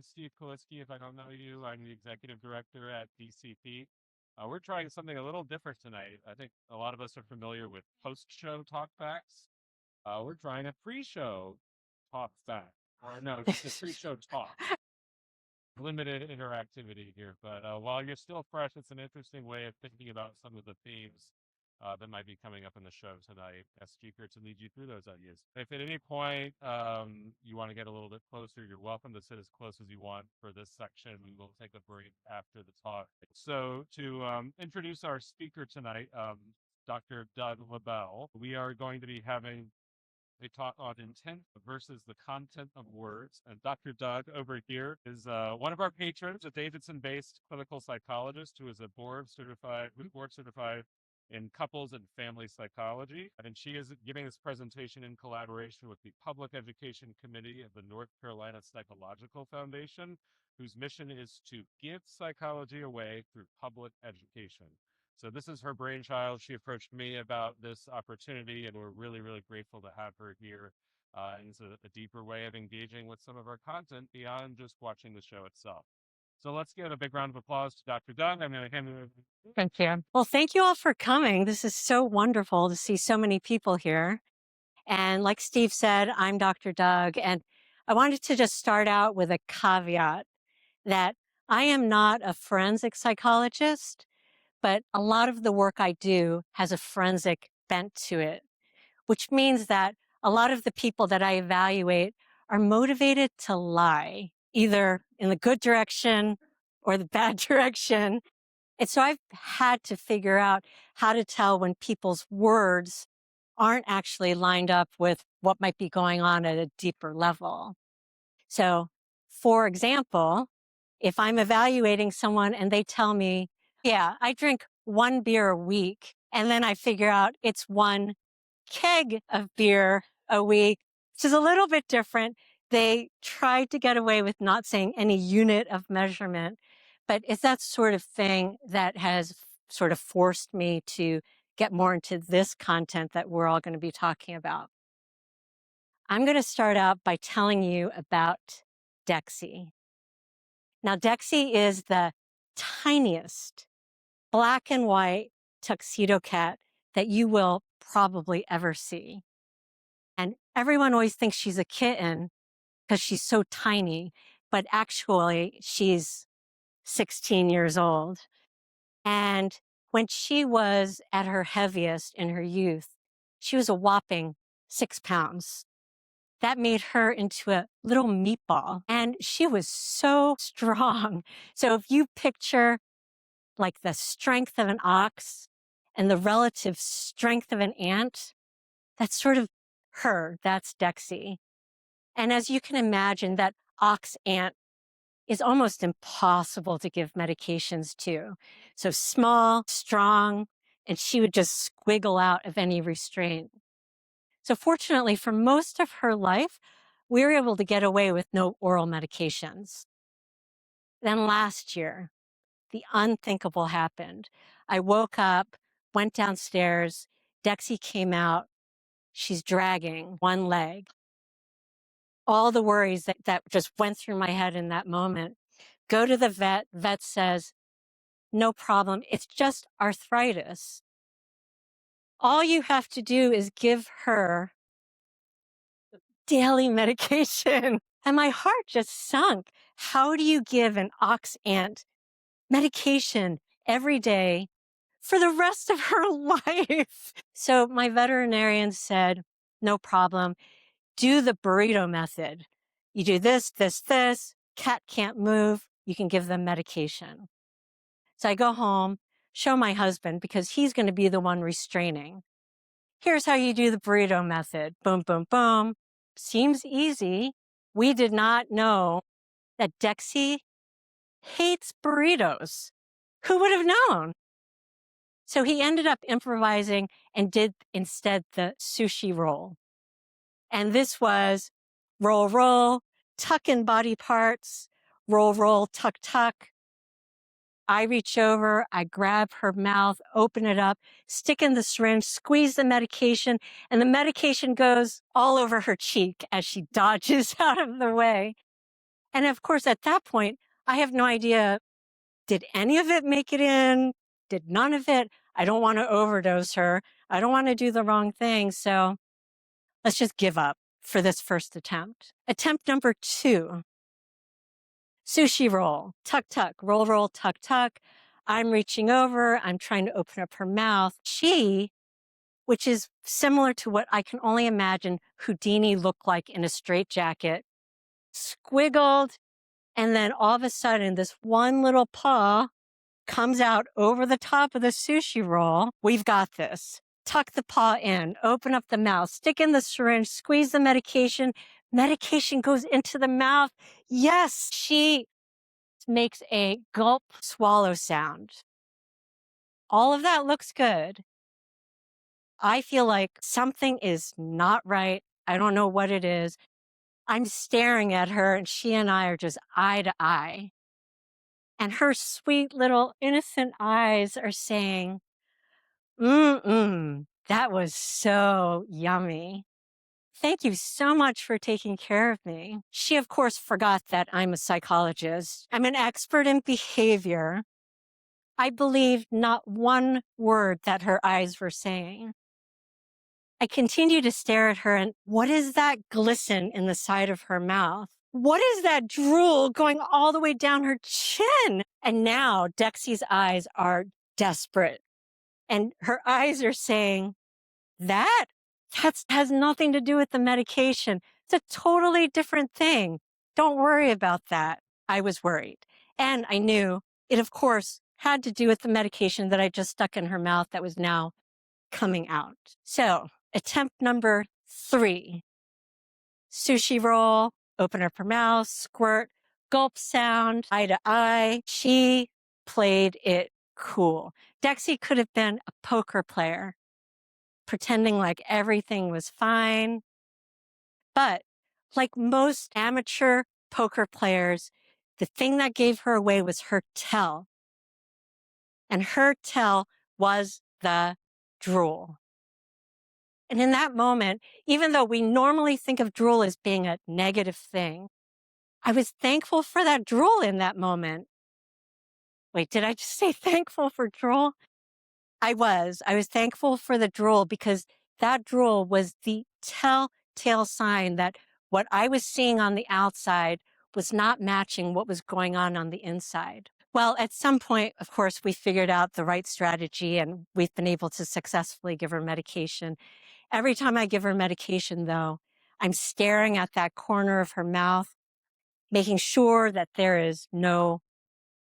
Steve Kaliski, if I don't know you, I'm the executive director at DCP. We're trying something a little different tonight. I think a lot of us are familiar with post-show talkbacks. We're trying a pre-show talkback. Or no, just a pre-show talk. Limited interactivity here, but while you're still fresh, it's an interesting way of thinking about some of the themes that might be coming up in the show tonight. As speaker to lead you through those ideas. If at any point you want to get a little bit closer, you're welcome to sit as close as you want for this section. We will take a break after the talk. So to introduce our speaker tonight, Dr. Doug LaBelle, we are going to be having they talk on intent versus the content of words. And Dr. Doug over here is one of our patrons, a Davidson-based clinical psychologist who is a board certified in couples and family psychology. And she is giving this presentation in collaboration with the Public Education Committee of the North Carolina Psychological Foundation, whose mission is to give psychology away through public education. So this is her brainchild. She approached me about this opportunity, and we're really, really grateful to have her here. And it's a deeper way of engaging with some of our content beyond just watching the show itself. So let's give a big round of applause to Dr. Doug. I'm going to hand it over. Thank you. Well, thank you all for coming. This is so wonderful to see so many people here. And like Steve said, I'm Dr. Doug, and I wanted to just start out with a caveat that I am not a forensic psychologist, but a lot of the work I do has a forensic bent to it, which means that a lot of the people that I evaluate are motivated to lie, either in the good direction or the bad direction. And so I've had to figure out how to tell when people's words aren't actually lined up with what might be going on at a deeper level. So, for example, if I'm evaluating someone and they tell me, yeah, I drink 1 beer a week, and then I figure out it's 1 keg of beer a week, which is a little bit different. They tried to get away with not saying any unit of measurement, but it's that sort of thing that has sort of forced me to get more into this content that we're all going to be talking about. I'm going to start out by telling you about Dexy. Now, Dexy is the tiniest black and white tuxedo cat that you will probably ever see. And everyone always thinks she's a kitten because she's so tiny, but actually she's 16 years old. And when she was at her heaviest in her youth, she was a whopping 6 pounds. That made her into a little meatball. And she was so strong. So if you picture like the strength of an ox and the relative strength of an ant, that's sort of her. That's Dexy. And as you can imagine, that ox ant is almost impossible to give medications to. So small, strong, and she would just squiggle out of any restraint. So fortunately, for most of her life, we were able to get away with no oral medications. Then last year, the unthinkable happened. I woke up, went downstairs, Dexy came out, she's dragging 1 leg. All the worries that just went through my head in that moment. Go to the vet says, no problem, it's just arthritis. All you have to do is give her daily medication. And my heart just sunk. How do you give an ox ant medication every day for the rest of her life? So my veterinarian said, no problem. Do the burrito method. You do this, this, this. Cat can't move. You can give them medication. So I go home, show my husband because he's going to be the one restraining. Here's how you do the burrito method. Boom, boom, boom. Seems easy. We did not know that Dexy hates burritos. Who would have known? So he ended up improvising and did instead the sushi roll. And this was roll, roll, tuck in body parts, roll, roll, tuck, tuck. I reach over, I grab her mouth, open it up, stick in the syringe, squeeze the medication, and the medication goes all over her cheek as she dodges out of the way. And of course, at that point, I have no idea, did any of it make it in? Did none of it? I don't want to overdose her. I don't want to do the wrong thing. So let's just give up for this first attempt. Attempt number 2, sushi roll, tuck, tuck, roll, roll, tuck, tuck. I'm reaching over. I'm trying to open up her mouth. She, which is similar to what I can only imagine Houdini looked like in a straitjacket, squiggled. And then all of a sudden, this one little paw comes out over the top of the sushi roll. We've got this. Tuck the paw in, open up the mouth, stick in the syringe, squeeze the medication. Medication goes into the mouth. Yes, she makes a gulp swallow sound. All of that looks good. I feel like something is not right. I don't know what it is. I'm staring at her and she and I are just eye to eye. And her sweet little innocent eyes are saying, that was so yummy. Thank you so much for taking care of me. She, of course, forgot that I'm a psychologist. I'm an expert in behavior. I believed not one word that her eyes were saying. I continue to stare at her, and what is that glisten in the side of her mouth? What is that drool going all the way down her chin? And now Dexy's eyes are desperate, and her eyes are saying, that has nothing to do with the medication. It's a totally different thing. Don't worry about that. I was worried. And I knew it, of course, had to do with the medication that I just stuck in her mouth that was now coming out. So, attempt number 3, sushi roll, open up her mouth, squirt, gulp sound, eye to eye. She played it cool. Dexy could have been a poker player, pretending like everything was fine. But like most amateur poker players, the thing that gave her away was her tell. And her tell was the drool. And in that moment, even though we normally think of drool as being a negative thing, I was thankful for that drool in that moment. Wait, did I just say thankful for drool? I was. I was thankful for the drool because that drool was the telltale sign that what I was seeing on the outside was not matching what was going on the inside. Well, at some point, of course, we figured out the right strategy and we've been able to successfully give her medication. Every time I give her medication, though, I'm staring at that corner of her mouth, making sure that there is no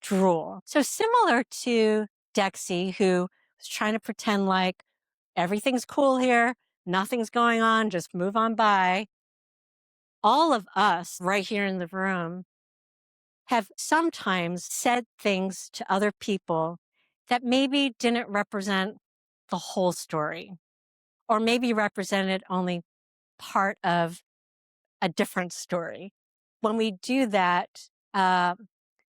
drool. So similar to Dexy, who was trying to pretend like everything's cool here, nothing's going on, just move on by. All of us right here in the room have sometimes said things to other people that maybe didn't represent the whole story, or maybe represented only part of a different story. When we do that, then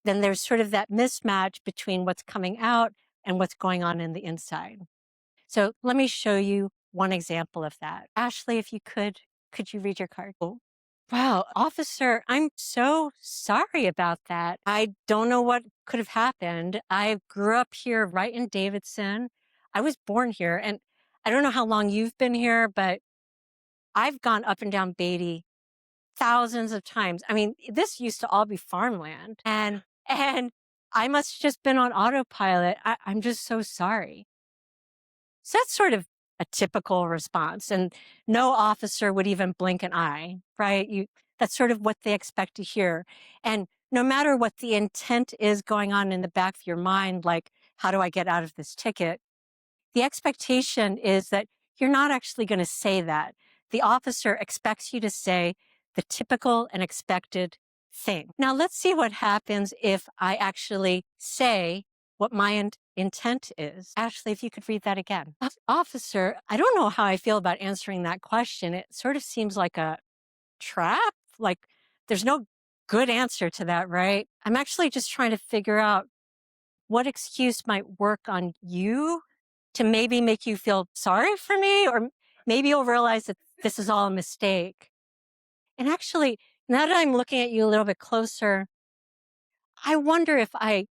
there's sort of that mismatch between what's coming out and what's going on in the inside. So let me show you one example of that. Ashley, if you could you read your card? Oh, wow, officer, I'm so sorry about that. I don't know what could have happened. I grew up here right in Davidson. I was born here, and I don't know how long you've been here, but I've gone up and down Beatty thousands of times. I mean, this used to all be farmland, and I must have just been on autopilot. I'm just so sorry. So that's sort of a typical response, and no officer would even blink an eye, right? That's sort of what they expect to hear. And no matter what the intent is going on in the back of your mind, like, how do I get out of this ticket? The expectation is that you're not actually going to say that. The officer expects you to say the typical and expected thing. Now, let's see what happens if I actually say what my intent is. Ashley, if you could read that again. Officer, I don't know how I feel about answering that question. It sort of seems like a trap. Like there's no good answer to that, right? I'm actually just trying to figure out what excuse might work on you to maybe make you feel sorry for me, or maybe you'll realize that this is all a mistake. And actually, now that I'm looking at you a little bit closer, I wonder if I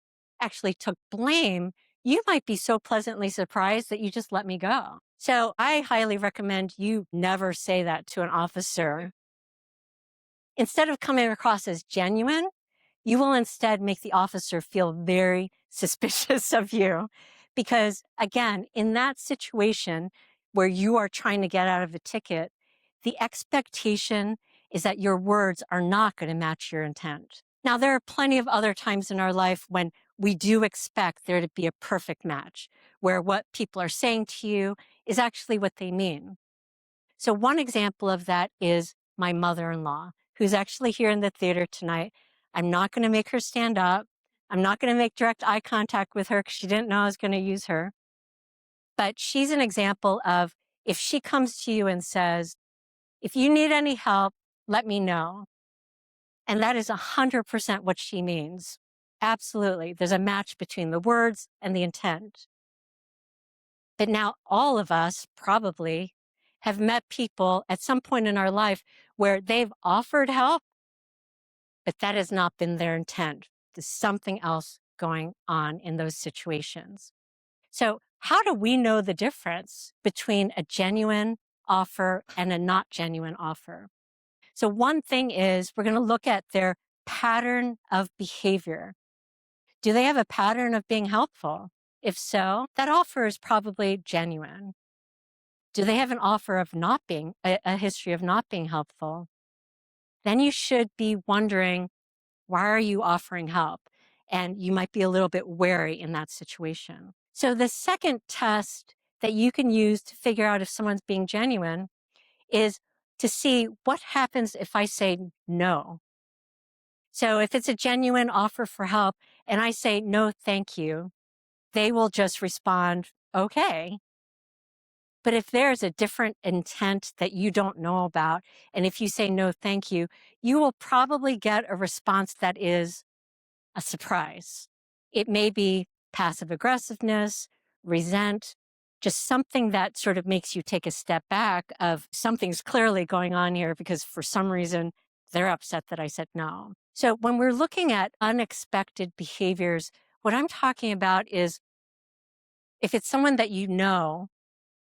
actually took blame, you might be so pleasantly surprised that you just let me go. So I highly recommend you never say that to an officer. Instead of coming across as genuine, you will instead make the officer feel very suspicious of you. Because again, in that situation where you are trying to get out of a ticket, the expectation is that your words are not going to match your intent. Now, there are plenty of other times in our life when we do expect there to be a perfect match, where what people are saying to you is actually what they mean. So one example of that is my mother-in-law, who's actually here in the theater tonight. I'm not going to make her stand up. I'm not going to make direct eye contact with her because she didn't know I was going to use her. But she's an example of, if she comes to you and says, if you need any help, let me know. And that is 100% what she means. Absolutely. There's a match between the words and the intent. But now all of us probably have met people at some point in our life where they've offered help, but that has not been their intent. There's something else going on in those situations. So how do we know the difference between a genuine offer and a not genuine offer? So one thing is, we're going to look at their pattern of behavior. Do they have a pattern of being helpful? If so, that offer is probably genuine. Do they have an offer of not being, a history of not being helpful? Then you should be wondering, why are you offering help? And you might be a little bit wary in that situation. So the second test that you can use to figure out if someone's being genuine is to see what happens if I say no. So if it's a genuine offer for help and I say, no, thank you, they will just respond, okay. But if there's a different intent that you don't know about, and if you say no, thank you, you will probably get a response that is a surprise. It may be passive aggressiveness, resent, just something that sort of makes you take a step back of something's clearly going on here because for some reason they're upset that I said no. So when we're looking at unexpected behaviors, what I'm talking about is, if it's someone that you know,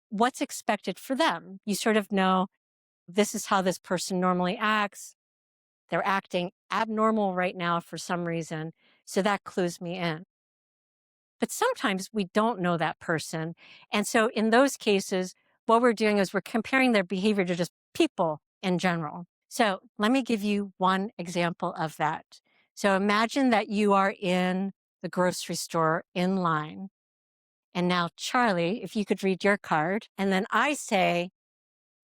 what's expected for them? You sort of know, this is how this person normally acts. They're acting abnormal right now for some reason. So that clues me in. But sometimes we don't know that person. And so in those cases, what we're doing is we're comparing their behavior to just people in general. So let me give you one example of that. So imagine that you are in the grocery store in line. And now, Charlie, if you could read your card, and then I say,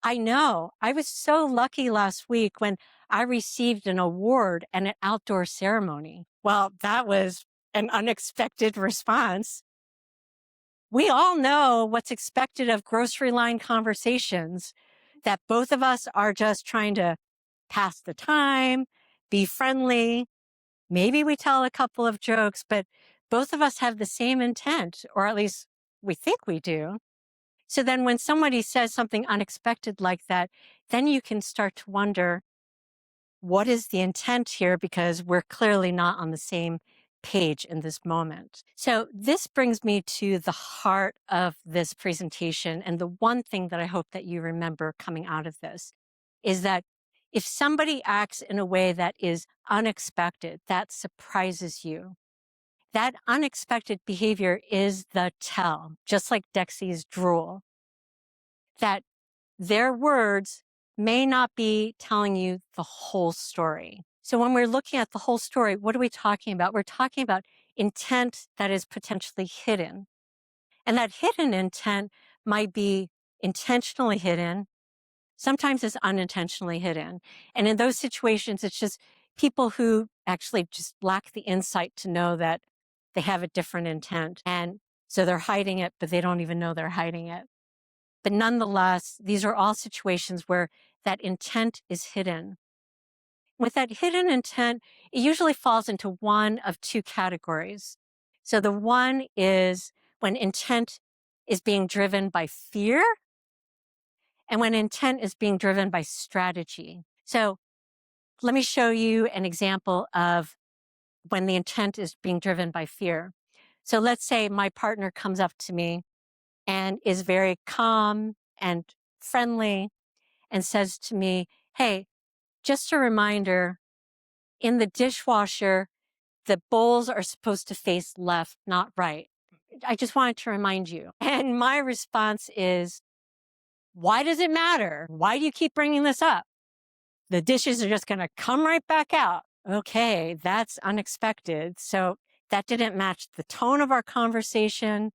I know, I was so lucky last week when I received an award at an outdoor ceremony. Well, that was an unexpected response. We all know what's expected of grocery line conversations, that both of us are just trying to pass the time, be friendly. Maybe we tell a couple of jokes, but both of us have the same intent, or at least we think we do. So then when somebody says something unexpected like that, then you can start to wonder, what is the intent here? Because we're clearly not on the same page in this moment. So this brings me to the heart of this presentation. And the one thing that I hope that you remember coming out of this is that if somebody acts in a way that is unexpected, that surprises you, that unexpected behavior is the tell, just like Dexy's drool, that their words may not be telling you the whole story. So when we're looking at the whole story, what are we talking about? We're talking about intent that is potentially hidden. And that hidden intent might be intentionally hidden. Sometimes it's unintentionally hidden. And in those situations, it's just people who actually just lack the insight to know that they have a different intent. And so they're hiding it, but they don't even know they're hiding it. But nonetheless, these are all situations where that intent is hidden. With that hidden intent, it usually falls into one of two categories. So the one is when intent is being driven by fear and when intent is being driven by strategy. So let me show you an example of when the intent is being driven by fear. So let's say my partner comes up to me and is very calm and friendly and says to me, "Hey, just a reminder, in the dishwasher, the bowls are supposed to face left, not right. I just wanted to remind you." And my response is, "Why does it matter? Why do you keep bringing this up? The dishes are just going to come right back out." Okay, that's unexpected. So that didn't match the tone of our conversation.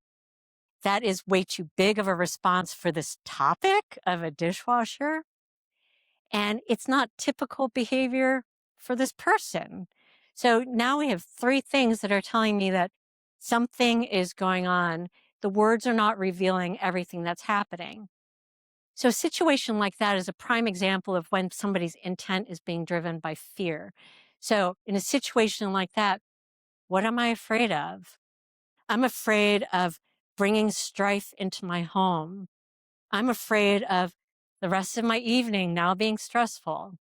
That is way too big of a response for this topic of a dishwasher. And it's not typical behavior for this person. So now we have three things that are telling me that something is going on. The words are not revealing everything that's happening. So a situation like that is a prime example of when somebody's intent is being driven by fear. So in a situation like that, what am I afraid of? I'm afraid of bringing strife into my home. I'm afraid of the rest of my evening now being stressful.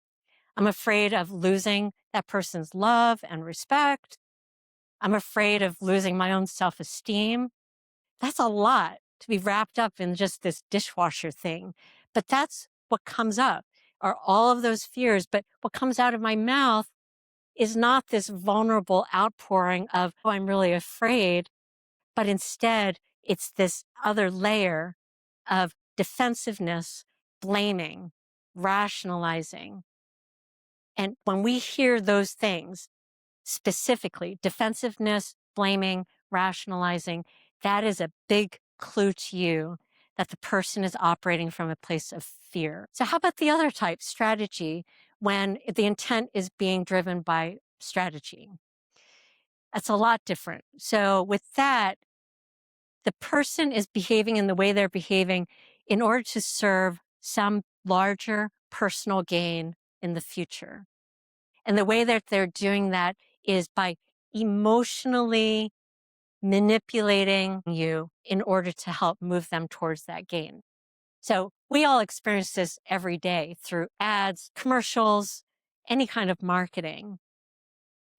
I'm afraid of losing that person's love and respect. I'm afraid of losing my own self-esteem. That's a lot to be wrapped up in just this dishwasher thing. But that's what comes up are all of those fears. But what comes out of my mouth is not this vulnerable outpouring of, "Oh, I'm really afraid," but instead it's this other layer of defensiveness, blaming, rationalizing. And when we hear those things, specifically defensiveness, blaming, rationalizing, that is a big clue to you that the person is operating from a place of fear. So, how about the other type, strategy, when the intent is being driven by strategy? That's a lot different. So, with that, the person is behaving in the way they're behaving in order to serve some larger personal gain in the future. And the way that they're doing that is by emotionally manipulating you in order to help move them towards that gain. So we all experience this every day through ads, commercials, any kind of marketing.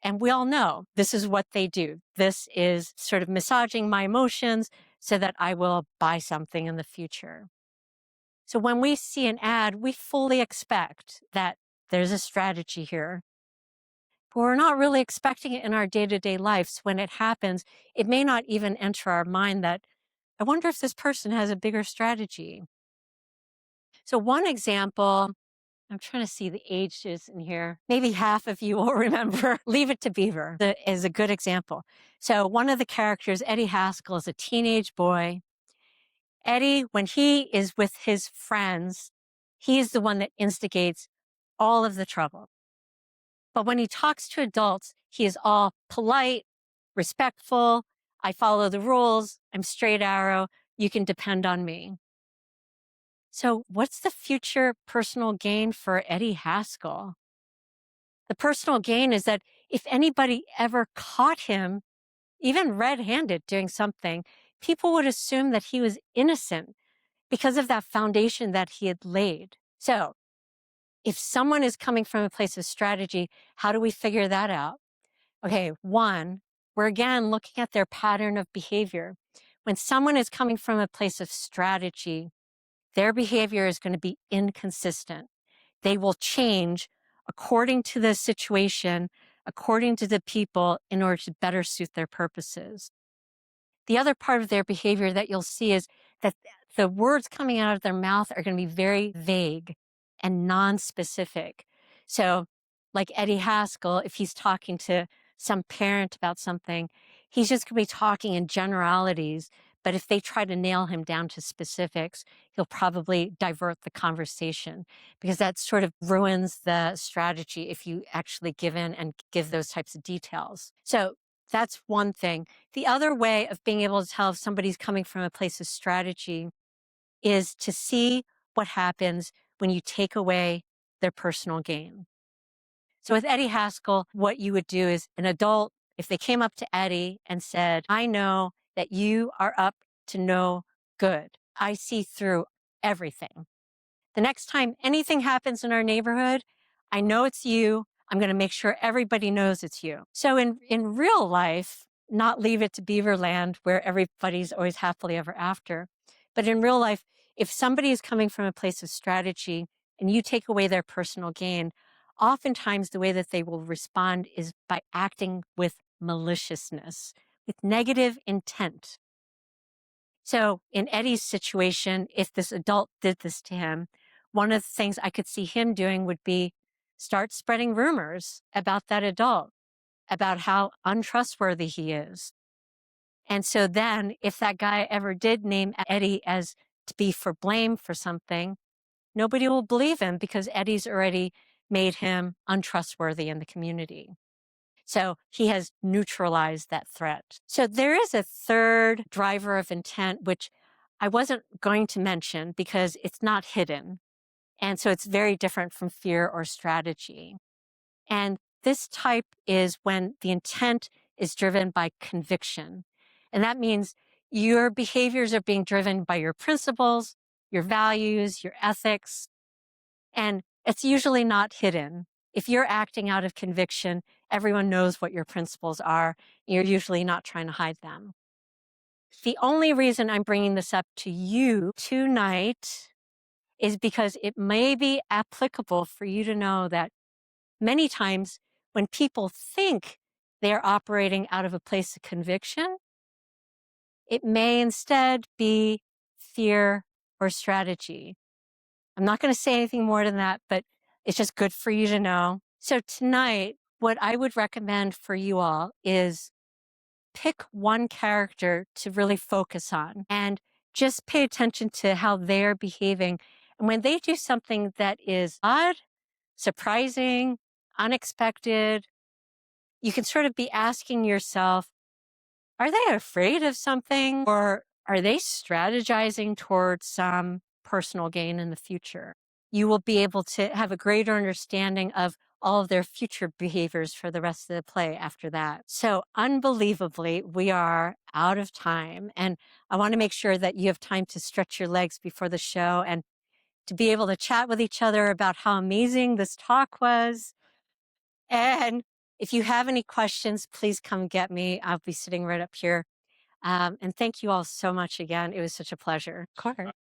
And we all know this is what they do. This is sort of massaging my emotions so that I will buy something in the future. So when we see an ad, we fully expect that there's a strategy here. But we're not really expecting it in our day-to-day lives. When it happens, it may not even enter our mind that, I wonder if this person has a bigger strategy. So one example, I'm trying to see the ages in here. Maybe half of you will remember Leave It to Beaver that is a good example. So one of the characters, Eddie Haskell, is a teenage boy. Eddie, when he is with his friends, he is the one that instigates all of the trouble. But when he talks to adults, he is all polite, respectful. I follow the rules. I'm straight arrow. You can depend on me. So what's the future personal gain for Eddie Haskell? The personal gain is that if anybody ever caught him, even red-handed doing something, people would assume that he was innocent because of that foundation that he had laid. So if someone is coming from a place of strategy, how do we figure that out? Okay, one, we're again looking at their pattern of behavior. When someone is coming from a place of strategy, their behavior is going to be inconsistent. They will change according to the situation, according to the people, in order to better suit their purposes. The other part of their behavior that you'll see is that the words coming out of their mouth are going to be very vague and non-specific. So, like Eddie Haskell, if he's talking to some parent about something, he's just going to be talking in generalities. But if they try to nail him down to specifics, he'll probably divert the conversation because that sort of ruins the strategy if you actually give in and give those types of details. So that's one thing. The other way of being able to tell if somebody's coming from a place of strategy is to see what happens when you take away their personal gain. So with Eddie Haskell, what you would do is an adult if they came up to Eddie and said, I know that you are up to no good. I see through everything. The next time anything happens in our neighborhood, I know it's you. I'm going to make sure everybody knows it's you. So in real life, not Leave It to Beaverland where everybody's always happily ever after, but in real life, if somebody is coming from a place of strategy and you take away their personal gain, oftentimes the way that they will respond is by acting with maliciousness, with negative intent. So in Eddie's situation, if this adult did this to him, one of the things I could see him doing would be start spreading rumors about that adult, about how untrustworthy he is. And so then if that guy ever did name Eddie as to be for blame for something, nobody will believe him because Eddie's already made him untrustworthy in the community. So he has neutralized that threat. So there is a third driver of intent, which I wasn't going to mention because it's not hidden. And so it's very different from fear or strategy. And this type is when the intent is driven by conviction. And that means your behaviors are being driven by your principles, your values, your ethics, and it's usually not hidden. If you're acting out of conviction, everyone knows what your principles are. You're usually not trying to hide them. The only reason I'm bringing this up to you tonight is because it may be applicable for you to know that many times when people think they're operating out of a place of conviction, it may instead be fear or strategy. I'm not going to say anything more than that, but it's just good for you to know. So tonight, what I would recommend for you all is pick one character to really focus on and just pay attention to how they're behaving. And when they do something that is odd, surprising, unexpected, you can sort of be asking yourself, are they afraid of something or are they strategizing towards some personal gain in the future? You will be able to have a greater understanding of all of their future behaviors for the rest of the play after that. So unbelievably, we are out of time. And I want to make sure that you have time to stretch your legs before the show and to be able to chat with each other about how amazing this talk was. And if you have any questions, please come get me. I'll be sitting right up here. And thank you all so much again. It was such a pleasure. Of course.